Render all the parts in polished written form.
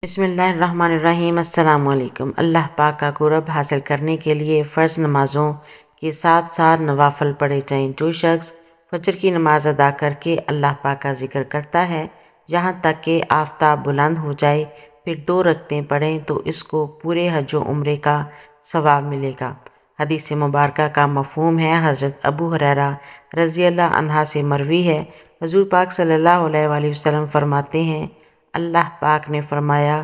بسم اللہ الرحمن الرحیم۔ السلام علیکم۔ اللہ پاک کا قرب حاصل کرنے کے لیے فرض نمازوں کے ساتھ ساتھ نوافل پڑھے جائیں۔ جو شخص فجر کی نماز ادا کر کے اللہ پاک کا ذکر کرتا ہے یہاں تک کہ آفتاب بلند ہو جائے، پھر 2 رکعتیں پڑھیں تو اس کو پورے حج و عمرے کا ثواب ملے گا۔ حدیث مبارکہ کا مفہوم ہے، حضرت ابو ہریرہ رضی اللہ عنہ سے مروی ہے، حضور پاک صلی اللہ علیہ وآلہ وسلم فرماتے ہیں، اللہ پاک نے فرمایا،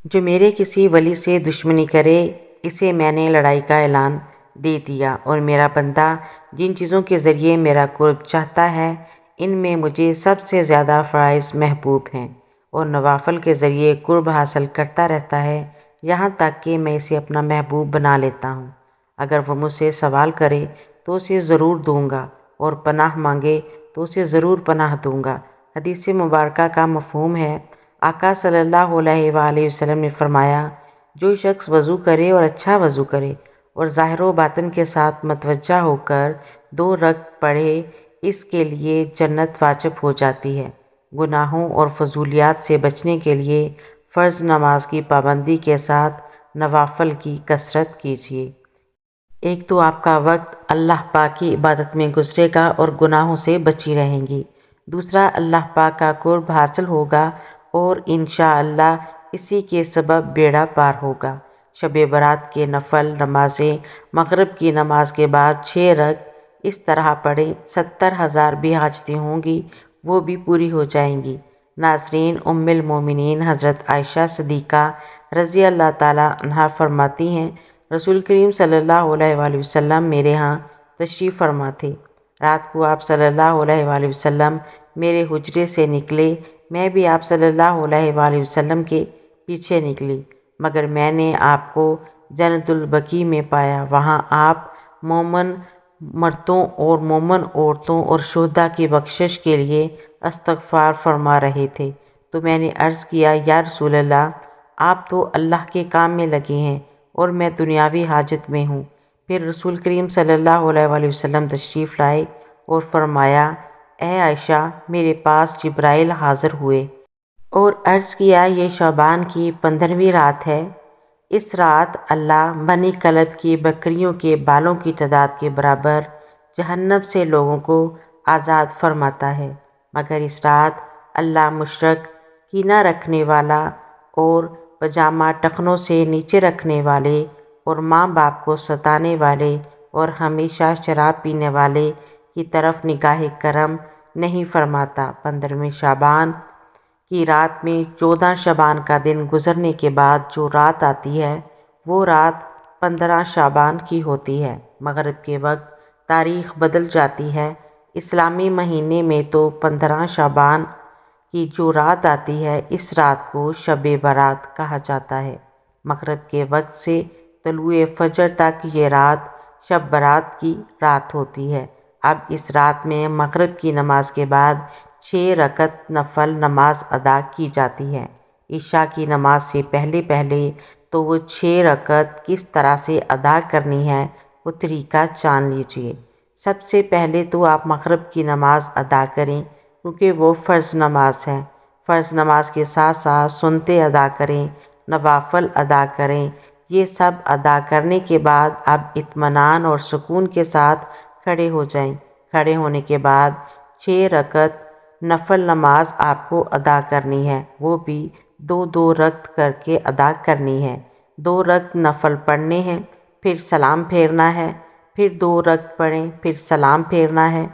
جو میرے کسی ولی سے دشمنی کرے اسے میں نے لڑائی کا اعلان دے دیا، اور میرا بندہ جن چیزوں کے ذریعے میرا قرب چاہتا ہے ان میں مجھے سب سے زیادہ فرائض محبوب ہیں، اور نوافل کے ذریعے قرب حاصل کرتا رہتا ہے یہاں تک کہ میں اسے اپنا محبوب بنا لیتا ہوں۔ اگر وہ مجھ سے سوال کرے تو اسے ضرور دوں گا، اور پناہ مانگے تو اسے ضرور پناہ دوں گا۔ حدیث مبارکہ کا مفہوم ہے، آقا صلی اللہ علیہ وآلہ وسلم نے فرمایا، جو شخص وضو کرے اور اچھا وضو کرے اور ظاہر و باطن کے ساتھ متوجہ ہو کر 2 رکعت پڑھے، اس کے لیے جنت واجب ہو جاتی ہے۔ گناہوں اور فضولیات سے بچنے کے لیے فرض نماز کی پابندی کے ساتھ نوافل کی کثرت کیجیے۔ ایک تو آپ کا وقت اللہ پاک کی عبادت میں گزرے گا اور گناہوں سے بچی رہیں گی، دوسرا اللہ پاک کا قرب حاصل ہوگا اور انشاءاللہ اسی کے سبب بیڑا پار ہوگا۔ شب برات کے نفل نمازیں مغرب کی نماز کے بعد 6 رکعت اس طرح پڑھیں، 70,000 بھی حاجتیں ہوں گی وہ بھی پوری ہو جائیں گی۔ ناظرین، ام المومنین حضرت عائشہ صدیقہ رضی اللہ تعالیٰ عنہا فرماتی ہیں، رسول کریم صلی اللہ علیہ وآلہ وسلم میرے ہاں تشریف فرما تھے۔ رات کو آپ صلی اللہ علیہ وآلہ وسلم میرے حجرے سے نکلے، میں بھی آپ صلی اللہ علیہ وآلہ وسلم کے پیچھے نکلی، مگر میں نے آپ کو جنت البقیع میں پایا۔ وہاں آپ مومن مردوں اور مومن عورتوں اور شہداء کی بخشش کے لیے استغفار فرما رہے تھے، تو میں نے عرض کیا، یا رسول اللہ، آپ تو اللہ کے کام میں لگے ہیں اور میں دنیاوی حاجت میں ہوں۔ پھر رسول کریم صلی اللہ علیہ وآلہ وسلم تشریف لائے اور فرمایا، اے عائشہ، میرے پاس جبرائیل حاضر ہوئے اور عرض کیا، یہ شعبان کی 15ویں رات ہے۔ اس رات اللہ بنی کلب کی بکریوں کے بالوں کی تعداد کے برابر جہنم سے لوگوں کو آزاد فرماتا ہے، مگر اس رات اللہ مشرک، کینہ رکھنے والا اور پاجامہ ٹخنوں سے نیچے رکھنے والے اور ماں باپ کو ستانے والے اور ہمیشہ شراب پینے والے کی طرف نگاہ کرم نہیں فرماتا۔ 15ویں شعبان کی رات میں 14 شعبان کا دن گزرنے کے بعد جو رات آتی ہے وہ رات 15 شعبان کی ہوتی ہے۔ مغرب کے وقت تاریخ بدل جاتی ہے۔ اسلامی مہینے میں تو 15 شعبان کی جو رات آتی ہے اس رات کو شب برات کہا جاتا ہے۔ مغرب کے وقت سے طلوع فجر تک یہ رات شب برات کی رات ہوتی ہے۔ اب اس رات میں مغرب کی نماز کے بعد 6 رکعت نفل نماز ادا کی جاتی ہے۔ عشاء کی نماز سے پہلے تو وہ 6 رکعت کس طرح سے ادا کرنی ہے وہ طریقہ جان لیجیے۔ سب سے پہلے تو آپ مغرب کی نماز ادا کریں کیونکہ وہ فرض نماز ہے۔ فرض نماز کے ساتھ ساتھ سنتیں ادا کریں، نوافل ادا کریں۔ یہ سب ادا کرنے کے بعد اب اطمینان اور سکون کے ساتھ کھڑے ہو جائیں۔ کھڑے ہونے کے بعد 6 رکعت نفل نماز آپ کو ادا کرنی ہے، وہ بھی 2 رکعت کر کے ادا کرنی ہے۔ 2 رکعت نفل پڑھنے ہیں، پھر سلام پھیرنا ہے، پھر 2 رکعت پڑھیں، پھر سلام پھیرنا ہے،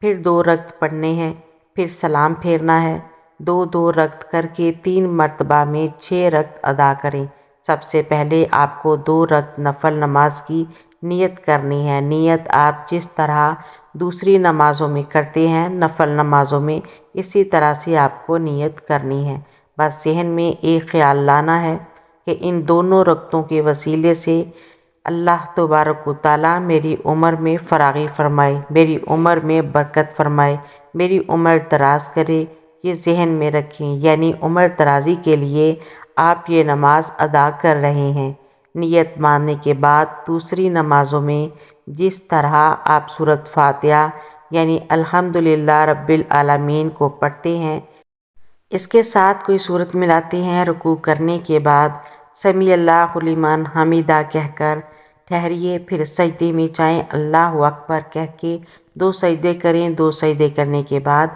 پھر 2 رکعت پڑھنے ہیں، پھر سلام پھیرنا ہے۔ 2 رکعت کر کے 3 مرتبہ میں 6 رکعت ادا کریں۔ سب سے پہلے آپ کو 2 رکعت نفل نماز کی نیت کرنی ہے۔ نیت آپ جس طرح دوسری نمازوں میں کرتے ہیں نفل نمازوں میں اسی طرح سے آپ کو نیت کرنی ہے۔ بس ذہن میں ایک خیال لانا ہے کہ ان دونوں رکعتوں کے وسیلے سے اللہ تبارک و تعالیٰ میری عمر میں فراغی فرمائے، میری عمر میں برکت فرمائے، میری عمر دراز کرے، یہ ذہن میں رکھیں۔ یعنی عمر درازی کے لیے آپ یہ نماز ادا کر رہے ہیں۔ نیت ماننے کے بعد دوسری نمازوں میں جس طرح آپ سورۃ فاتحہ یعنی الحمدللہ رب العالمین کو پڑھتے ہیں اس کے ساتھ کوئی صورت ملاتے ہیں رکوع کرنے کے بعد سمیع اللہ لمن حمیدہ کہہ کر ٹھہریے، پھر سجدے میں جائیں، اللہ اکبر کہہ کے 2 سجدے کریں، 2 سجدے کرنے کے بعد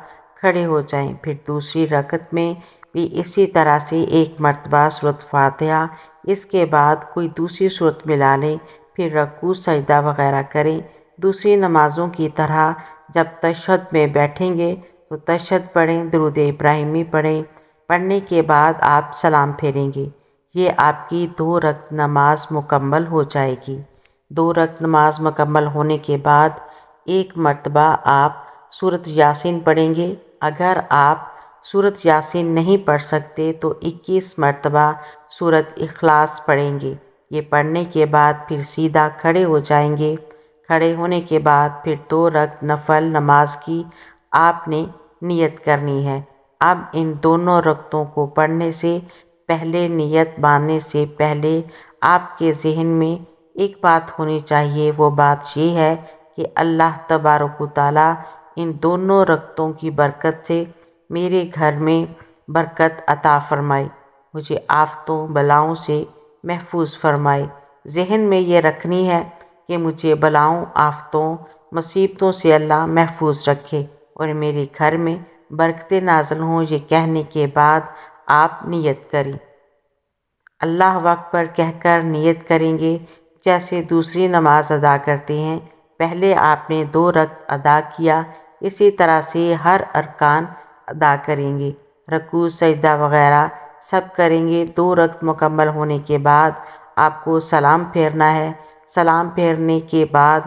کھڑے ہو جائیں، پھر دوسری رکعت میں بھی اسی طرح سے 1 مرتبہ سورۃ فاتحہ، اس کے بعد کوئی دوسری صورت ملا لیں، پھر رکوع سجدہ وغیرہ کریں۔ دوسری نمازوں کی طرح جب تشہد میں بیٹھیں گے تو تشہد پڑھیں، درود ابراہیمی پڑھیں، پڑھنے کے بعد آپ سلام پھیریں گے۔ یہ آپ کی 2 رکعت نماز مکمل ہو جائے گی۔ 2 رکعت نماز مکمل ہونے کے بعد 1 مرتبہ آپ سورۃ یاسین پڑھیں گے۔ اگر آپ سورۃ یاسین نہیں پڑھ سکتے تو 21 مرتبہ سورۃ اخلاص پڑھیں گے۔ یہ پڑھنے کے بعد پھر سیدھا کھڑے ہو جائیں گے۔ کھڑے ہونے کے بعد پھر 2 رکعت نفل نماز کی آپ نے نیت کرنی ہے۔ اب ان دونوں رکعتوں کو پڑھنے سے پہلے، نیت باندھنے سے پہلے آپ کے ذہن میں ایک بات ہونی چاہیے، وہ بات یہ ہے کہ اللہ تبارک و تعالیٰ ان دونوں رکعتوں کی برکت سے میرے گھر میں برکت عطا فرمائے، مجھے آفتوں بلاؤں سے محفوظ فرمائے۔ ذہن میں یہ رکھنی ہے کہ مجھے بلاؤں، آفتوں، مصیبتوں سے اللہ محفوظ رکھے اور میرے گھر میں برکتیں نازل ہوں۔ یہ کہنے کے بعد آپ نیت کریں، اللہ اکبر کہہ کر نیت کریں گے جیسے دوسری نماز ادا کرتے ہیں۔ پہلے آپ نے 2 رکعت ادا کیا، اسی طرح سے ہر ارکان ادا کریں گے، رکوع سجدہ وغیرہ سب کریں گے۔ 2 رکعت مکمل ہونے کے بعد آپ کو سلام پھیرنا ہے۔ سلام پھیرنے کے بعد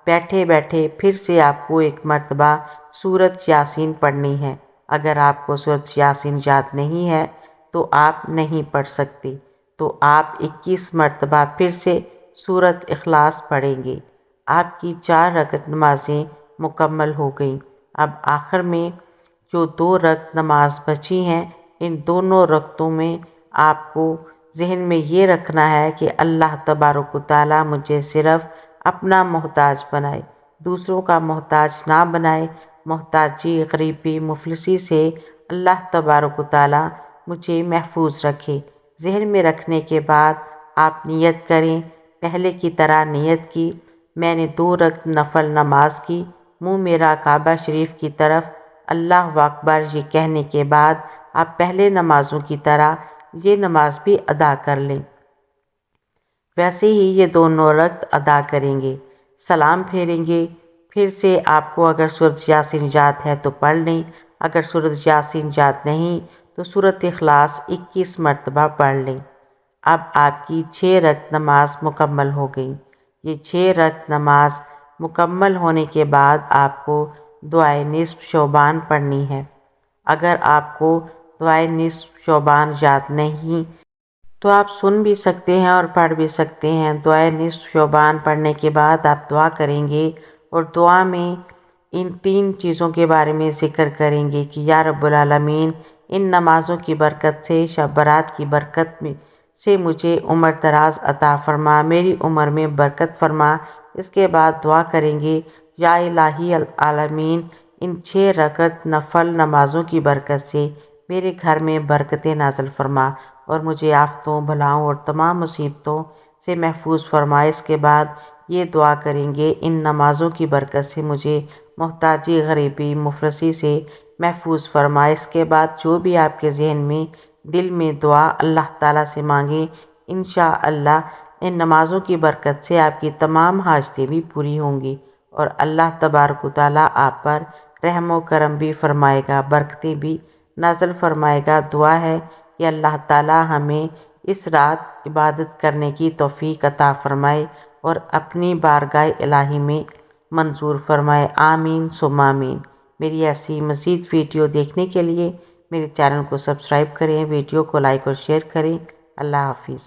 بیٹھے بیٹھے پھر سے آپ کو 1 مرتبہ سورۃ یاسین پڑھنی ہے۔ اگر آپ کو سورۃ یاسین یاد نہیں ہے تو آپ نہیں پڑھ سکتے، تو آپ 21 مرتبہ پھر سے سورۃ اخلاص پڑھیں گے۔ آپ کی 4 رکعت نمازیں مکمل ہو گئیں۔ اب آخر میں جو 2 رکعت نماز بچی ہیں، ان دونوں رکعتوں میں آپ کو ذہن میں یہ رکھنا ہے کہ اللہ تبارک و تعالیٰ مجھے صرف اپنا محتاج بنائے، دوسروں کا محتاج نہ بنائے۔ محتاجی، غریبی، مفلسی سے اللہ تبارک و تعالیٰ مجھے محفوظ رکھے۔ ذہن میں رکھنے کے بعد آپ نیت کریں، پہلے کی طرح نیت کی، میں نے 2 رکعت نفل نماز کی، منہ میرا کعبہ شریف کی طرف، اللہ اکبر یہ کہنے کے بعد آپ پہلے نمازوں کی طرح یہ نماز بھی ادا کر لیں۔ ویسے ہی یہ دونوں رکعت ادا کریں گے، سلام پھیریں گے، پھر سے آپ کو اگر سورۃ یاسین یاد ہے تو پڑھ لیں، اگر سورۃ یاسین یاد نہیں تو سورۃ اخلاص 21 مرتبہ پڑھ لیں۔ اب آپ کی 6 رکعت نماز مکمل ہو گئی۔ یہ 6 رکعت نماز مکمل ہونے کے بعد آپ کو دعائے نصف شعبان پڑھنی ہے۔ اگر آپ کو دعائے نصف شعبان یاد نہیں تو آپ سن بھی سکتے ہیں اور پڑھ بھی سکتے ہیں۔ دعائے نصف شعبان پڑھنے کے بعد آپ دعا کریں گے اور دعا میں ان 3 چیزوں کے بارے میں ذکر کریں گے کہ یا رب العالمین، ان نمازوں کی برکت سے، شب برات کی برکت سے مجھے عمر دراز عطا فرما، میری عمر میں برکت فرما۔ اس کے بعد دعا کریں گے یا الہی العالمین، ان 6 رکعت نفل نمازوں کی برکت سے میرے گھر میں برکتیں نازل فرما اور مجھے آفتوں، بلاؤں اور تمام مصیبتوں سے محفوظ فرما۔ اس کے بعد یہ دعا کریں گے ان نمازوں کی برکت سے مجھے محتاجی، غریبی، مفلسی سے محفوظ فرما۔ اس کے بعد جو بھی آپ کے ذہن میں، دل میں دعا اللہ تعالیٰ سے مانگیں، انشاءاللہ ان نمازوں کی برکت سے آپ کی تمام حاجتیں بھی پوری ہوں گی اور اللہ تبارک و تعالیٰ آپ پر رحم و کرم بھی فرمائے گا، برکتیں بھی نازل فرمائے گا۔ دعا ہے کہ اللہ تعالیٰ ہمیں اس رات عبادت کرنے کی توفیق عطا فرمائے اور اپنی بارگاہ الہی میں منظور فرمائے۔ آمین ثم آمین۔ میری ایسی مزید ویڈیو دیکھنے کے لیے میرے چینل کو سبسکرائب کریں، ویڈیو کو لائک اور شیئر کریں۔ اللہ حافظ۔